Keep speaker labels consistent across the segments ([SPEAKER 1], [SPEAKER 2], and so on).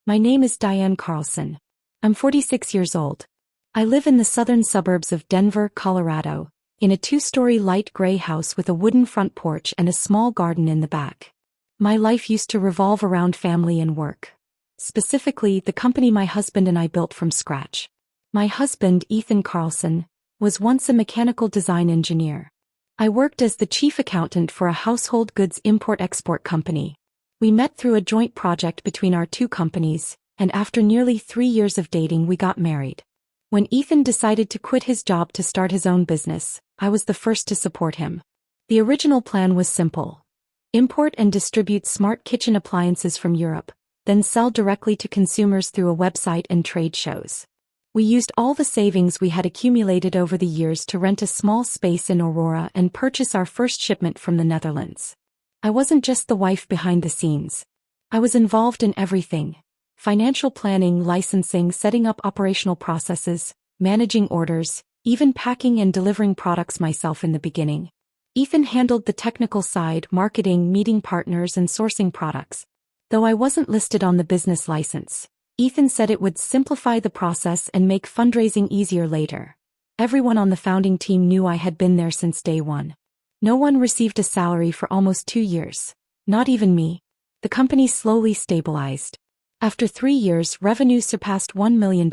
[SPEAKER 1] My name is Diane Carlson. I'm 46 years old. I live in the southern suburbs of Denver, Colorado, in a two-story light gray house with a wooden front porch and a small garden in the back. My life used to revolve around family and work. Specifically, the company my husband and I built from scratch. My husband, Ethan Carlson, was once a mechanical design engineer. I worked as the chief accountant for a household goods import-export company. We met through a joint project between our two companies, and after nearly 3 years of dating we got married. When Ethan decided to quit his job to start his own business, I was the first to support him. The original plan was simple. Import and distribute smart kitchen appliances from Europe, then sell directly to consumers through a website and trade shows. We used all the savings we had accumulated over the years to rent a small space in Aurora and purchase our first shipment from the Netherlands. I wasn't just the wife behind the scenes. I was involved in everything: financial planning, licensing, setting up operational processes, managing orders, even packing and delivering products myself in the beginning. Ethan handled the technical side, marketing, meeting partners, and sourcing products. Though I wasn't listed on the business license, Ethan said it would simplify the process and make fundraising easier later. Everyone on the founding team knew I had been there since day one. No one received a salary for almost 2 years. Not even me. The company slowly stabilized. After 3 years, revenue surpassed $1 million.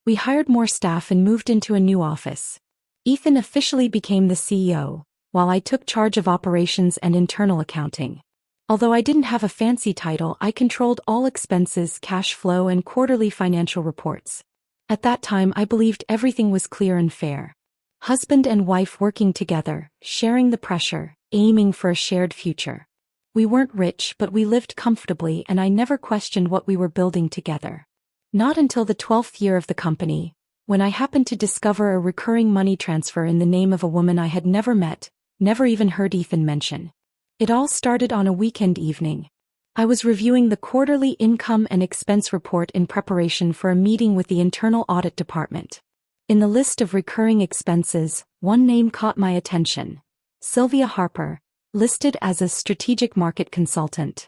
[SPEAKER 1] We hired more staff and moved into a new office. Ethan officially became the CEO, while I took charge of operations and internal accounting. Although I didn't have a fancy title, I controlled all expenses, cash flow, and quarterly financial reports. At that time, I believed everything was clear and fair. Husband and wife working together, sharing the pressure, aiming for a shared future. We weren't rich, but we lived comfortably, and I never questioned what we were building together. Not until the 12th year of the company, when I happened to discover a recurring money transfer in the name of a woman I had never met, never even heard Ethan mention. It all started on a weekend evening. I was reviewing the quarterly income and expense report in preparation for a meeting with the internal audit department. In the list of recurring expenses, one name caught my attention: Sylvia Harper, listed as a strategic market consultant.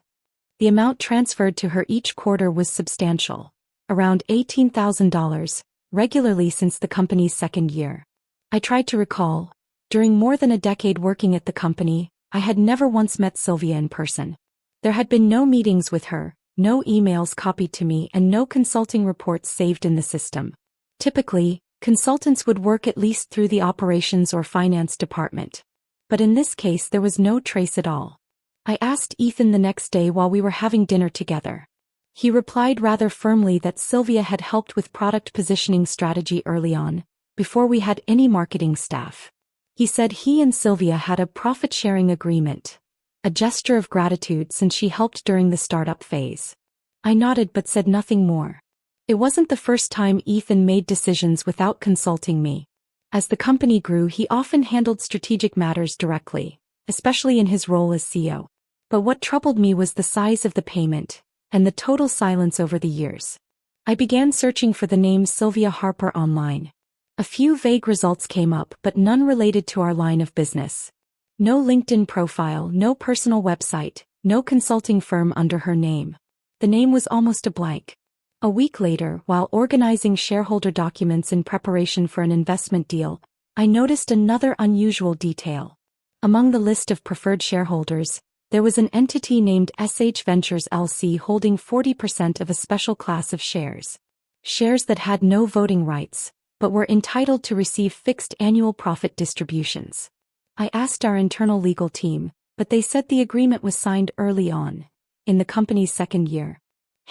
[SPEAKER 1] The amount transferred to her each quarter was substantial, around $18,000, regularly since the company's second year. I tried to recall. During more than a decade working at the company, I had never once met Sylvia in person. There had been no meetings with her, no emails copied to me, and no consulting reports saved in the system. Typically, consultants would work at least through the operations or finance department. But in this case there was no trace at all. I asked Ethan the next day while we were having dinner together. He replied rather firmly that Sylvia had helped with product positioning strategy early on, before we had any marketing staff. He said he and Sylvia had a profit-sharing agreement, a gesture of gratitude since she helped during the startup phase. I nodded but said nothing more. It wasn't the first time Ethan made decisions without consulting me. As the company grew, he often handled strategic matters directly, especially in his role as CEO. But what troubled me was the size of the payment, and the total silence over the years. I began searching for the name Sylvia Harper online. A few vague results came up, but none related to our line of business. No LinkedIn profile, no personal website, no consulting firm under her name. The name was almost a blank. A week later, while organizing shareholder documents in preparation for an investment deal, I noticed another unusual detail. Among the list of preferred shareholders, there was an entity named SH Ventures LC holding 40% of a special class of shares. Shares that had no voting rights, but were entitled to receive fixed annual profit distributions. I asked our internal legal team, but they said the agreement was signed early on, in the company's second year.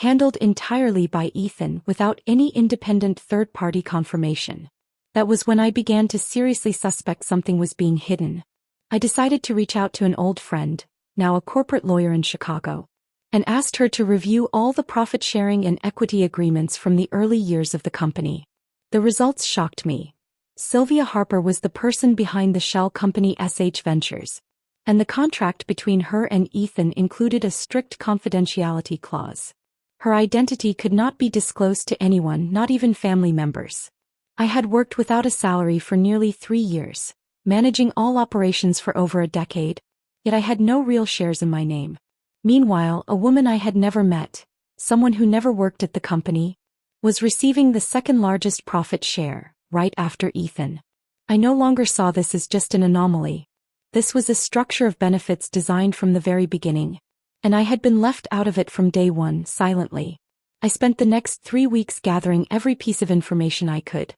[SPEAKER 1] Handled entirely by Ethan without any independent third-party confirmation. That was when I began to seriously suspect something was being hidden. I decided to reach out to an old friend, now a corporate lawyer in Chicago, and asked her to review all the profit-sharing and equity agreements from the early years of the company. The results shocked me. Sylvia Harper was the person behind the shell company SH Ventures, and the contract between her and Ethan included a strict confidentiality clause. Her identity could not be disclosed to anyone, not even family members. I had worked without a salary for nearly 3 years, managing all operations for over a decade, yet I had no real shares in my name. Meanwhile, a woman I had never met, someone who never worked at the company, was receiving the second largest profit share, right after Ethan. I no longer saw this as just an anomaly. This was a structure of benefits designed from the very beginning, and I had been left out of it from day one, silently. I spent the next 3 weeks gathering every piece of information I could.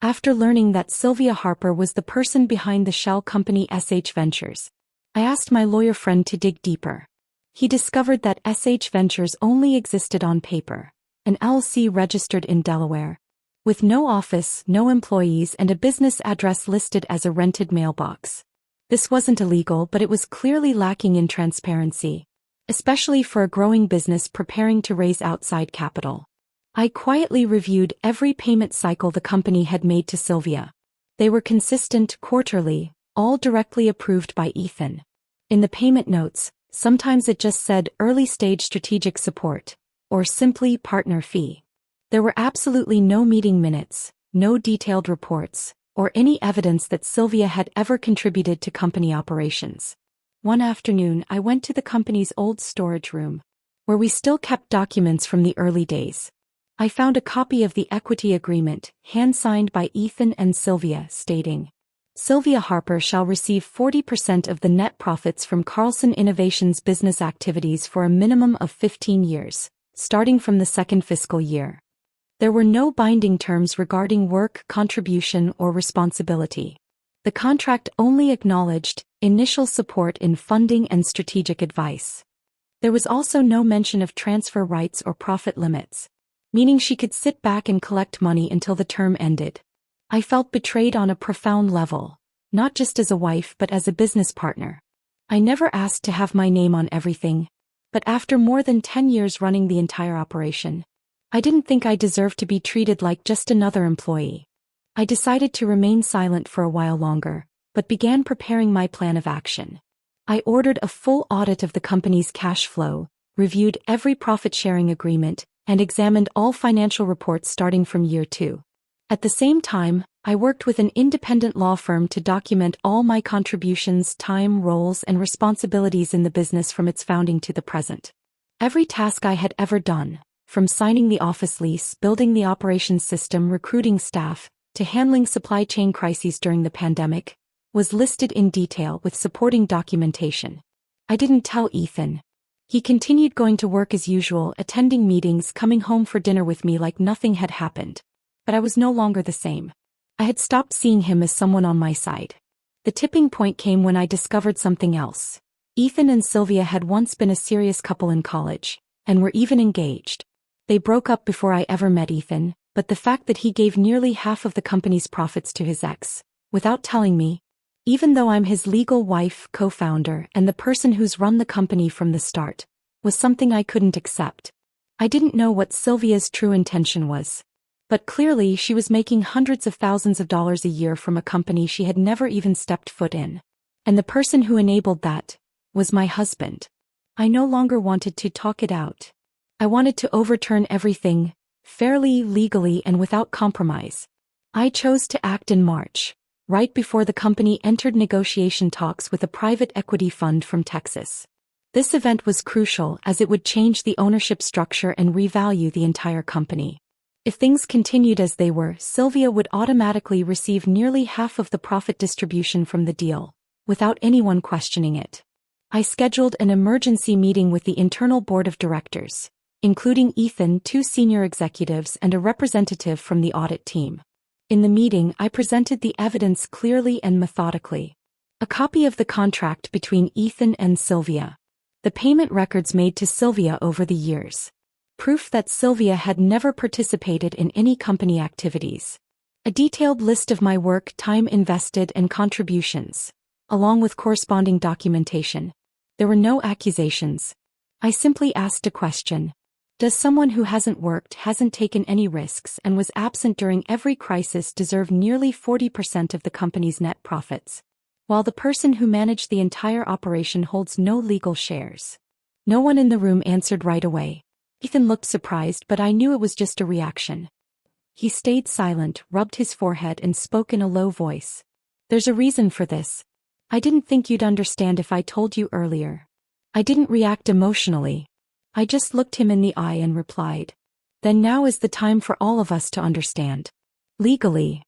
[SPEAKER 1] After learning that Sylvia Harper was the person behind the shell company SH Ventures, I asked my lawyer friend to dig deeper. He discovered that SH Ventures only existed on paper, an LLC registered in Delaware, with no office, no employees, and a business address listed as a rented mailbox. This wasn't illegal, but it was clearly lacking in transparency, especially for a growing business preparing to raise outside capital. I quietly reviewed every payment cycle the company had made to Sylvia. They were consistent, quarterly, all directly approved by Ethan. In the payment notes, sometimes it just said early-stage strategic support, or simply partner fee. There were absolutely no meeting minutes, no detailed reports, or any evidence that Sylvia had ever contributed to company operations. One afternoon, I went to the company's old storage room, where we still kept documents from the early days. I found a copy of the equity agreement, hand-signed by Ethan and Sylvia, stating, "Sylvia Harper shall receive 40% of the net profits from Carlson Innovations business activities for a minimum of 15 years, starting from the second fiscal year." There were no binding terms regarding work, contribution, or responsibility. The contract only acknowledged initial support in funding and strategic advice. There was also no mention of transfer rights or profit limits, meaning she could sit back and collect money until the term ended. I felt betrayed on a profound level, not just as a wife but as a business partner. I never asked to have my name on everything, but after more than 10 years running the entire operation, I didn't think I deserved to be treated like just another employee. I decided to remain silent for a while longer, but began preparing my plan of action. I ordered a full audit of the company's cash flow, reviewed every profit-sharing agreement, and examined all financial reports starting from year 2. At the same time, I worked with an independent law firm to document all my contributions, time, roles, and responsibilities in the business from its founding to the present. Every task I had ever done, from signing the office lease, building the operations system, recruiting staff, to handling supply chain crises during the pandemic, was listed in detail with supporting documentation. I didn't tell Ethan. He continued going to work as usual, attending meetings, coming home for dinner with me like nothing had happened. But I was no longer the same. I had stopped seeing him as someone on my side. The tipping point came when I discovered something else. Ethan and Sylvia had once been a serious couple in college, and were even engaged. They broke up before I ever met Ethan, but the fact that he gave nearly half of the company's profits to his ex, without telling me, even though I'm his legal wife, co-founder, and the person who's run the company from the start, was something I couldn't accept. I didn't know what Sylvia's true intention was. But clearly she was making hundreds of thousands of dollars a year from a company she had never even stepped foot in. And the person who enabled that was my husband. I no longer wanted to talk it out. I wanted to overturn everything, fairly, legally, and without compromise. I chose to act in March, right before the company entered negotiation talks with a private equity fund from Texas. This event was crucial as it would change the ownership structure and revalue the entire company. If things continued as they were, Sylvia would automatically receive nearly half of the profit distribution from the deal, without anyone questioning it. I scheduled an emergency meeting with the internal board of directors, including Ethan, 2 senior executives, and a representative from the audit team. In the meeting, I presented the evidence clearly and methodically. A copy of the contract between Ethan and Sylvia. The payment records made to Sylvia over the years. Proof that Sylvia had never participated in any company activities. A detailed list of my work, time invested, and contributions, along with corresponding documentation. There were no accusations. I simply asked a question. Does someone who hasn't worked, hasn't taken any risks, and was absent during every crisis deserve nearly 40% of the company's net profits, while the person who managed the entire operation holds no legal shares? No one in the room answered right away. Ethan looked surprised, but I knew it was just a reaction. He stayed silent, rubbed his forehead, and spoke in a low voice. "There's a reason for this. I didn't think you'd understand if I told you earlier." I didn't react emotionally. I just looked him in the eye and replied, "Then now is the time for all of us to understand. Legally."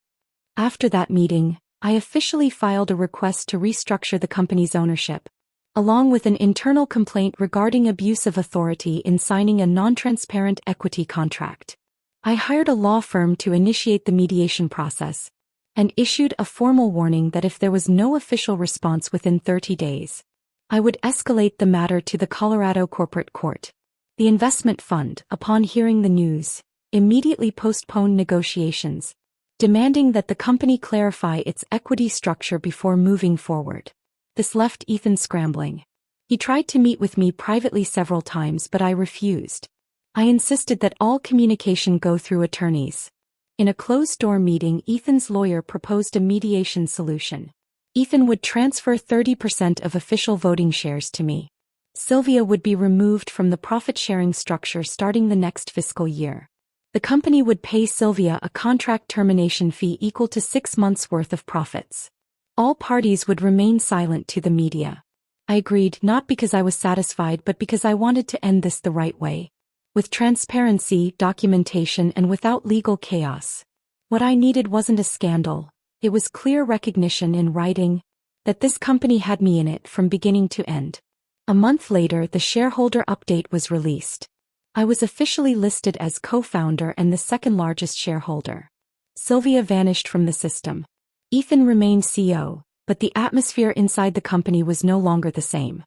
[SPEAKER 1] After that meeting, I officially filed a request to restructure the company's ownership, along with an internal complaint regarding abuse of authority in signing a non-transparent equity contract. I hired a law firm to initiate the mediation process, and issued a formal warning that if there was no official response within 30 days, I would escalate the matter to the Colorado Corporate Court. The investment fund, upon hearing the news, immediately postponed negotiations, demanding that the company clarify its equity structure before moving forward. This left Ethan scrambling. He tried to meet with me privately several times, but I refused. I insisted that all communication go through attorneys. In a closed-door meeting, Ethan's lawyer proposed a mediation solution. Ethan would transfer 30% of official voting shares to me. Sylvia would be removed from the profit-sharing structure starting the next fiscal year. The company would pay Sylvia a contract termination fee equal to 6 months' worth of profits. All parties would remain silent to the media. I agreed, not because I was satisfied but because I wanted to end this the right way. With transparency, documentation, and without legal chaos. What I needed wasn't a scandal. It was clear recognition in writing that this company had me in it from beginning to end. A month later, the shareholder update was released. I was officially listed as co-founder and the second largest shareholder. Sylvia vanished from the system. Ethan remained CEO, but the atmosphere inside the company was no longer the same.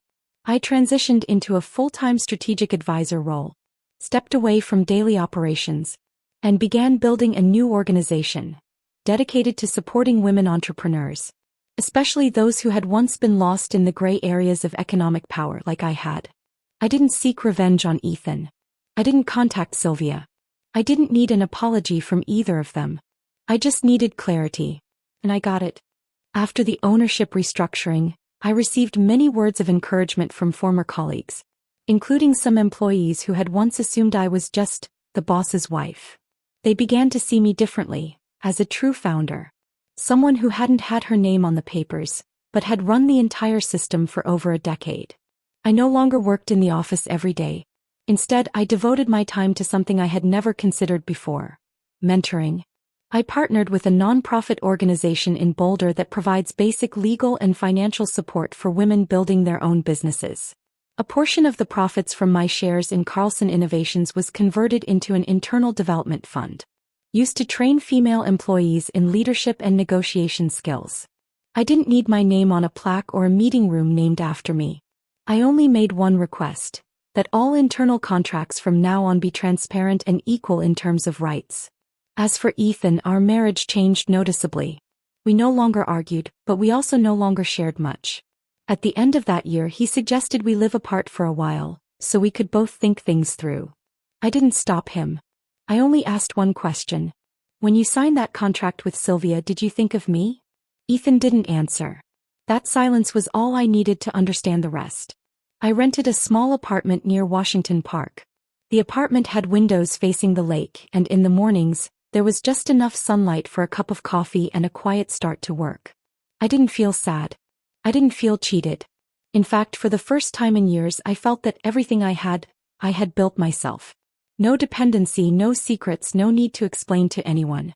[SPEAKER 1] I transitioned into a full-time strategic advisor role, stepped away from daily operations, and began building a new organization dedicated to supporting women entrepreneurs, especially those who had once been lost in the gray areas of economic power like I had. I didn't seek revenge on Ethan. I didn't contact Sylvia. I didn't need an apology from either of them. I just needed clarity. And I got it. After the ownership restructuring, I received many words of encouragement from former colleagues, including some employees who had once assumed I was just the boss's wife. They began to see me differently, as a true founder. Someone who hadn't had her name on the papers, but had run the entire system for over a decade. I no longer worked in the office every day. Instead, I devoted my time to something I had never considered before: mentoring. I partnered with a nonprofit organization in Boulder that provides basic legal and financial support for women building their own businesses. A portion of the profits from my shares in Carlson Innovations was converted into an internal development fund, used to train female employees in leadership and negotiation skills. I didn't need my name on a plaque or a meeting room named after me. I only made one request: that all internal contracts from now on be transparent and equal in terms of rights. As for Ethan, our marriage changed noticeably. We no longer argued, but we also no longer shared much. At the end of that year, he suggested we live apart for a while, so we could both think things through. I didn't stop him. I only asked one question. When you signed that contract with Sylvia, did you think of me? Ethan didn't answer. That silence was all I needed to understand the rest. I rented a small apartment near Washington Park. The apartment had windows facing the lake, and in the mornings, there was just enough sunlight for a cup of coffee and a quiet start to work. I didn't feel sad. I didn't feel cheated. In fact, for the first time in years, I felt that everything I had built myself. No dependency, no secrets, no need to explain to anyone.